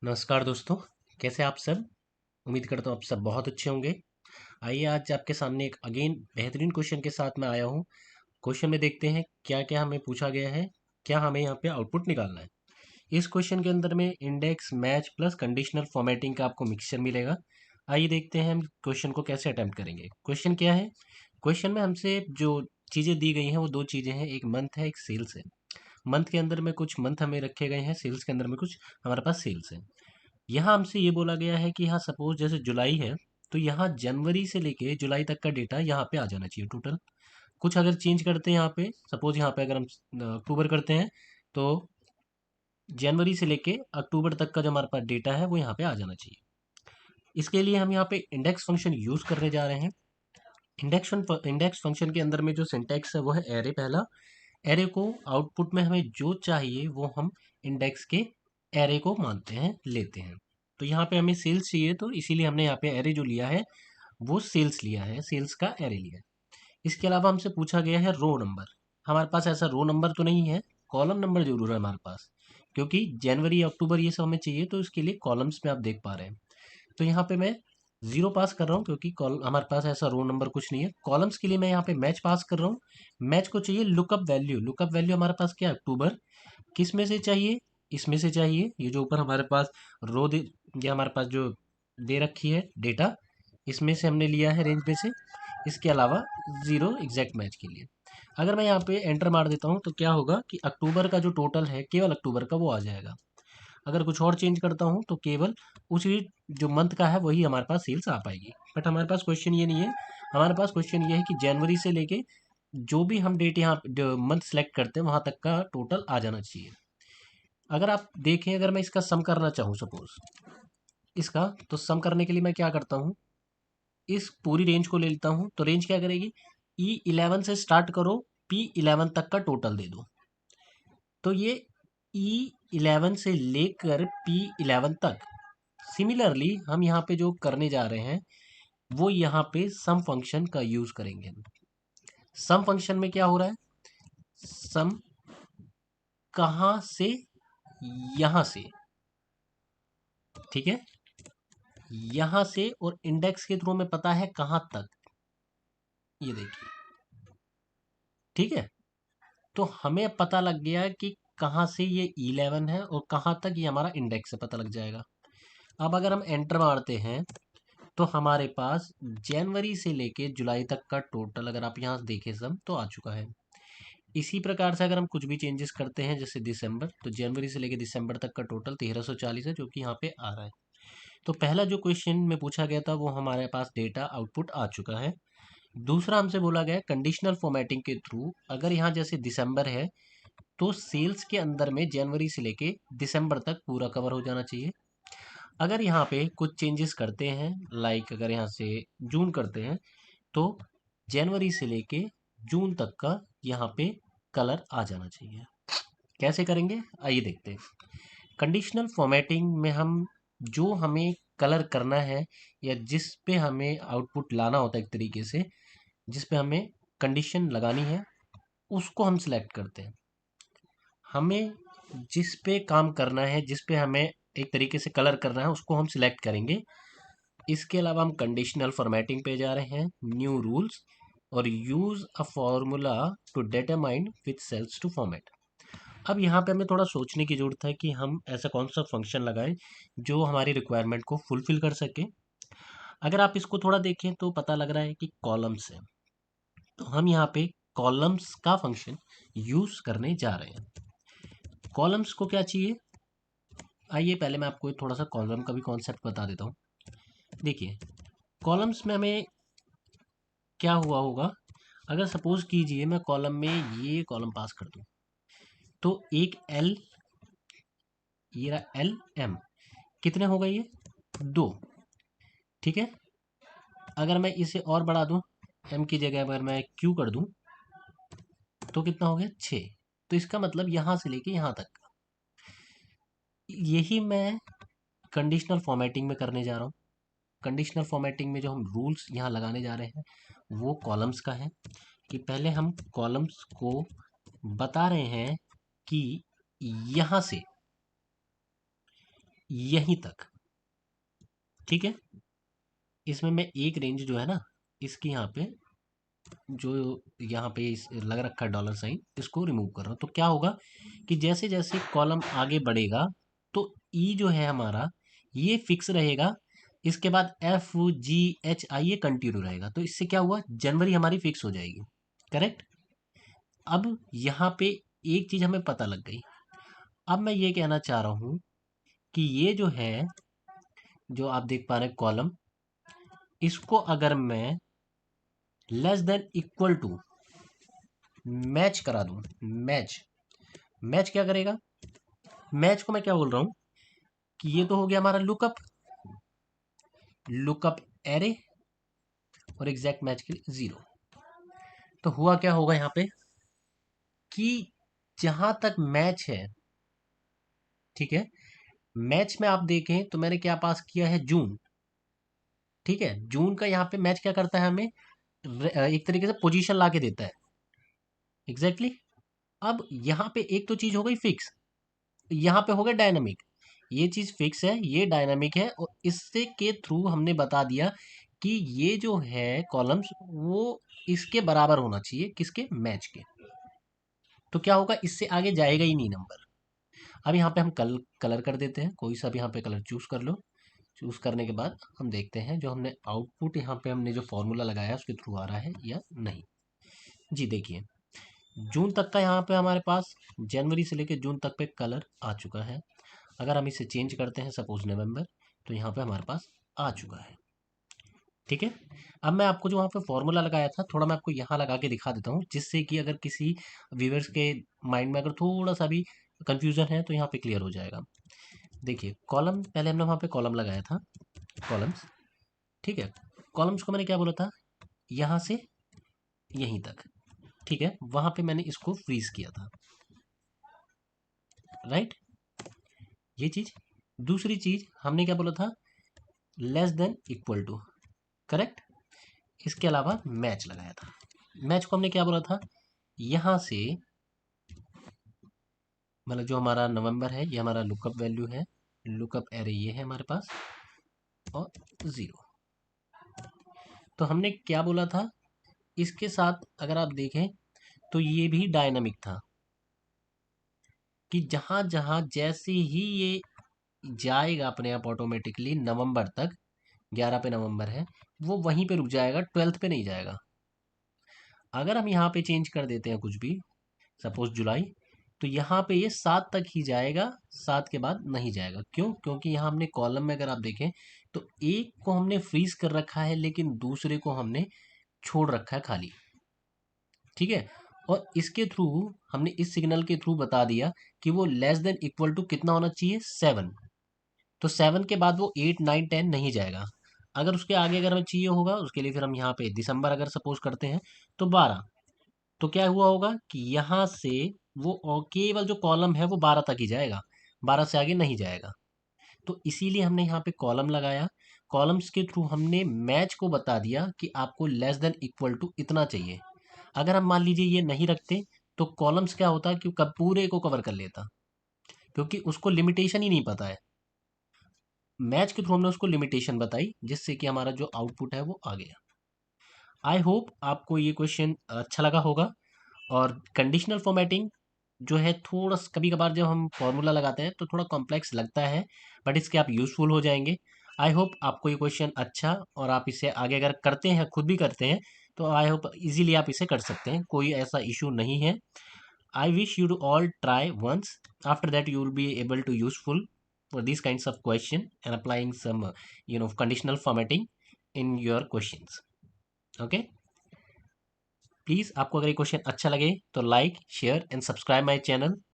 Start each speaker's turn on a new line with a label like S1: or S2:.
S1: नमस्कार दोस्तों। कैसे आप सब? उम्मीद करता हूँ आप सब बहुत अच्छे होंगे। आइए आज आपके सामने एक अगेन बेहतरीन क्वेश्चन के साथ मैं आया हूँ। क्वेश्चन में देखते हैं क्या क्या हमें पूछा गया है, क्या हमें यहाँ पे आउटपुट निकालना है। इस क्वेश्चन के अंदर में index match plus conditional formatting का आपको मिक्सचर मिलेगा। आइए देखते हैं हम क्वेश्चन को कैसे अटेम्प्ट करेंगे। क्वेश्चन क्या है? क्वेश्चन में हमसे जो चीज़ें दी गई हैं वो दो चीज़ें हैं, एक मंथ है, एक सेल्स है। मंथ के अंदर में कुछ मंथ हमें रखे गए हैं, सेल्स के अंदर में कुछ हमारे पास सेल्स है। यहाँ हमसे ये बोला गया है कि यहाँ सपोज जैसे जुलाई है, तो यहाँ जनवरी से लेके जुलाई तक का डेटा यहाँ पे आ जाना चाहिए टोटल। कुछ अगर चेंज करते हैं यहाँ पे, सपोज यहाँ पे अगर हम अक्टूबर करते हैं, तो जनवरी से लेके अक्टूबर तक का जो हमारे पास डेटा है वो यहाँ पे आ जाना चाहिए। इसके लिए हम यहाँ पे इंडेक्स फंक्शन यूज करने जा रहे हैं। इंडेक्स फंक्शन के अंदर में जो सिंटैक्स है वो है एरे। पहला एरे को आउटपुट में हमें जो चाहिए वो हम इंडेक्स के एरे को मानते हैं, लेते हैं। तो यहाँ पे हमें सेल्स चाहिए, तो इसीलिए हमने यहाँ पे एरे जो लिया है वो सेल्स लिया है, सेल्स का एरे लिया है। इसके अलावा हमसे पूछा गया है रो नंबर। हमारे पास ऐसा रो नंबर तो नहीं है, कॉलम नंबर जरूर है हमारे पास, क्योंकि जनवरी अक्टूबर ये सब हमें चाहिए, तो इसके लिए कॉलम्स में आप देख पा रहे हैं। तो यहाँ पे मैं जीरो पास कर रहा हूँ क्योंकि कॉल हमारे पास ऐसा रो नंबर कुछ नहीं है। कॉलम्स के लिए मैं यहाँ पे मैच पास कर रहा हूँ। मैच को चाहिए लुकअप वैल्यू। लुकअप वैल्यू हमारे पास क्या है? अक्टूबर। किस में से चाहिए? इसमें से चाहिए। ये जो ऊपर हमारे पास रो दे, ये हमारे पास जो दे रखी है डेटा, इसमें से हमने लिया है, रेंज में से। इसके अलावा जीरो एग्जैक्ट मैच के लिए। अगर मैं यहाँ पे एंटर मार देता हूँ तो क्या होगा कि अक्टूबर का जो टोटल है केवल अक्टूबर का वो आ जाएगा। अगर कुछ और चेंज करता हूँ तो केवल उसी जो मंथ का है वही हमारे पास सेल्स आ पाएगी। बट हमारे पास क्वेश्चन ये नहीं है। हमारे पास क्वेश्चन ये है कि जनवरी से लेके जो भी हम डेट यहाँ जो मंथ सेलेक्ट करते हैं वहां तक का टोटल आ जाना चाहिए। अगर आप देखें, अगर मैं इसका सम करना चाहूँ सपोज इसका, तो सम करने के लिए मैं क्या करता हूँ, इस पूरी रेंज को ले लेता हूँ। तो रेंज क्या करेगी? E11 से स्टार्ट करो, P11 तक का टोटल दे दो। तो ये E11 से लेकर P11 तक। सिमिलरली हम यहाँ पे जो करने जा रहे हैं वो यहाँ पे सम फंक्शन का यूज करेंगे। सम फंक्शन में क्या हो रहा है? सम कहाँ से? यहाँ से। ठीक है, यहाँ से, और इंडेक्स के थ्रू में पता है कहाँ तक। ये देखिए, ठीक है। तो हमें पता लग गया कि कहाँ से ये 11 है और कहाँ तक ये हमारा इंडेक्स है, पता लग जाएगा। अब अगर हम एंटर मारते हैं तो हमारे पास जनवरी से लेके जुलाई तक का टोटल अगर आप यहाँ देखें सब तो आ चुका है। इसी प्रकार से अगर हम कुछ भी चेंजेस करते हैं जैसे दिसंबर, तो जनवरी से लेके दिसंबर तक का टोटल 1340 है, जो कि यहाँ पे आ रहा है। तो पहला जो क्वेश्चन में पूछा गया था वो हमारे पास डेटा आउटपुट आ चुका है। दूसरा हमसे बोला गया कंडीशनल फॉर्मेटिंग के थ्रू, अगर यहाँ जैसे दिसंबर है तो सेल्स के अंदर में जनवरी से लेके दिसंबर तक पूरा कवर हो जाना चाहिए। अगर यहाँ पे कुछ चेंजेस करते हैं, लाइक अगर यहाँ से जून करते हैं, तो जनवरी से लेके जून तक का यहाँ पे कलर आ जाना चाहिए। कैसे करेंगे आइए देखते हैं। कंडीशनल फॉर्मेटिंग में हम जो हमें कलर करना है या जिस पे हमें आउटपुट लाना होता है, एक तरीके से जिस पे हमें कंडीशन लगानी है उसको हम सिलेक्ट करते हैं। हमें जिस पे काम करना है, जिस पे हमें एक तरीके से कलर करना है उसको हम सिलेक्ट करेंगे। इसके अलावा हम कंडीशनल फॉर्मेटिंग पे जा रहे हैं, न्यू रूल्स, और use a formula to determine which cells to format. अब यहाँ पे हमें थोड़ा सोचने की जरूरत है कि हम ऐसा कौन सा फंक्शन लगाएं जो हमारी रिक्वायरमेंट को फुलफिल कर सके। अगर आप इसको थोड़ा देखें तो पता लग रहा है कि कॉलम्स है, तो हम यहाँ पे कॉलम्स का फंक्शन यूज करने जा रहे हैं। कॉलम्स को क्या चाहिए? आइए पहले मैं आपको थोड़ा सा कॉलम का भी कॉन्सेप्ट बता देता हूँ। देखिए, कॉलम्स में हमें क्या हुआ होगा, अगर सपोज कीजिए मैं कॉलम में ये कॉलम पास कर दूं, तो एक एल, ये रहा एल एम, कितने हो गए ये? दो। ठीक है, अगर मैं इसे और बढ़ा दूं, एम की जगह अगर मैं क्यू कर दूं तो कितना हो गया? 6। तो इसका मतलब यहां से लेके यहां तक, यही मैं कंडीशनल फॉर्मेटिंग में करने जा रहा हूँ। कंडीशनल फॉर्मेटिंग में जो हम रूल्स यहाँ लगाने जा रहे हैं वो कॉलम्स का है, कि पहले हम कॉलम्स को बता रहे हैं कि यहाँ से यहीं तक, ठीक है। इसमें मैं एक रेंज जो है ना, इसकी यहाँ पे जो यहाँ पे लग रखा है डॉलर साइन, इसको रिमूव कर रहा हूँ। तो क्या होगा कि जैसे जैसे कॉलम आगे बढ़ेगा तो ई जो है हमारा ये फिक्स रहेगा, इसके बाद एफ जी एच आई ये कंटिन्यू रहेगा। तो इससे क्या हुआ, जनवरी हमारी फिक्स हो जाएगी, करेक्ट। अब यहाँ पे एक चीज हमें पता लग गई। अब मैं ये कहना चाह रहा हूँ कि ये जो है, जो आप देख पा रहे हैं कॉलम, इसको अगर मैं less than equal to match करा दूं, मैच, मैच क्या करेगा, मैच को मैं क्या बोल रहा हूं कि ये तो हो गया हमारा लुकअप, लुकअप एरे, और एग्जैक्ट मैच के लिए 0। तो हुआ क्या होगा यहाँ पे कि जहां तक मैच है, ठीक है, मैच में आप देखें तो मैंने क्या पास किया है, जून, ठीक है। जून का यहाँ पे मैच क्या करता है, हमें एक तरीके से पोजीशन ला के देता है, एग्जैक्टली exactly। अब यहाँ पे एक तो चीज हो गई फिक्स, यहाँ पे हो गया डायनामिक। ये चीज फिक्स है, ये डायनामिक है, और इससे के थ्रू हमने बता दिया कि ये जो है कॉलम्स वो इसके बराबर होना चाहिए, किसके, मैच के। तो क्या होगा, इससे आगे जाएगा ही नहीं नंबर। अब यहाँ पे हम कलर कर देते हैं, कोई सा भी यहाँ पे कलर चूज कर लो। चूज करने के बाद हम देखते हैं जो हमने आउटपुट यहाँ पे हमने जो फॉर्मूला लगाया उसके थ्रू आ रहा है या नहीं। जी देखिए, जून तक का यहाँ पे हमारे पास, जनवरी से लेकर जून तक पे कलर आ चुका है। अगर हम इसे चेंज करते हैं सपोज नवंबर, तो यहाँ पे हमारे पास आ चुका है, ठीक है। अब मैं आपको जो वहाँ पे फॉर्मूला लगाया था, थोड़ा मैं आपको यहाँ लगा के दिखा देता हूँ, जिससे कि अगर किसी व्यूअर्स के माइंड में अगर थोड़ा सा भी कंफ्यूजन है तो यहाँ पे क्लियर हो जाएगा। देखिए कॉलम, पहले हमने वहाँ पे कॉलम लगाया था, कॉलम्स, ठीक है। कॉलम्स को मैंने क्या बोला था, यहाँ से यहीं तक, ठीक है, वहाँ पे मैंने इसको फ्रीज किया था, राइट, ये चीज। दूसरी चीज हमने क्या बोला था, less than equal to, correct. इसके अलावा मैच लगाया था। मैच को हमने क्या बोला था, यहां से, मतलब जो हमारा नवंबर है ये हमारा लुकअप वैल्यू है, लुकअप एरे ये है हमारे पास, और 0। तो हमने क्या बोला था, इसके साथ अगर आप देखें तो ये भी डायनामिक था, कि जहां जहां जैसे ही ये जाएगा अपने आप ऑटोमेटिकली नवंबर तक, 11 पे नवंबर है, वो वहीं पे रुक जाएगा, 12 पे नहीं जाएगा। अगर हम यहाँ पे चेंज कर देते हैं कुछ भी, सपोज जुलाई, तो यहाँ पे ये 7 तक ही जाएगा, 7 के बाद नहीं जाएगा। क्यों, क्योंकि यहाँ हमने कॉलम में अगर आप देखें तो एक को हमने फ्रीज कर रखा है, लेकिन दूसरे को हमने छोड़ रखा है खाली, ठीक है। और इसके थ्रू हमने इस सिग्नल के थ्रू बता दिया कि वो लेस देन इक्वल टू कितना होना चाहिए, 7। तो 7 के बाद वो 8 9 10 नहीं जाएगा। अगर उसके आगे अगर हमें चाहिए होगा, उसके लिए फिर हम यहाँ पे दिसंबर अगर सपोज करते हैं तो 12। तो क्या हुआ होगा कि यहाँ से वो केवल जो कॉलम है वो 12 तक ही जाएगा, 12 से आगे नहीं जाएगा। तो इसीलिए हमने यहाँ पे कॉलम लगाया। कॉलम्स के थ्रू हमने मैच को बता दिया कि आपको लेस देन इक्वल टू इतना चाहिए। अगर हम मान लीजिए ये नहीं रखते, तो कॉलम्स क्या होता कि कब पूरे को कवर कर लेता, क्योंकि उसको लिमिटेशन ही नहीं पता है। मैच के थ्रू हमने उसको लिमिटेशन बताई, जिससे कि हमारा जो आउटपुट है वो आ गया। आई होप आपको ये क्वेश्चन अच्छा लगा होगा। और कंडीशनल फॉर्मेटिंग जो है, थोड़ा कभी कभार जब हम फॉर्मूला लगाते हैं तो थोड़ा कॉम्प्लेक्स लगता है, बट इसके आप यूजफुल हो जाएंगे। आई होप आपको ये क्वेश्चन अच्छा, और आप इसे आगे अगर करते हैं, खुद भी करते हैं, तो आई होप इजीली आप इसे कर सकते हैं, कोई ऐसा इशू नहीं है। I wish you to all try once, after that you will be able to useful for these kinds of question and applying some conditional formatting in your questions, okay। Please आपको अगर ये question अच्छा लगे तो like share and subscribe my channel.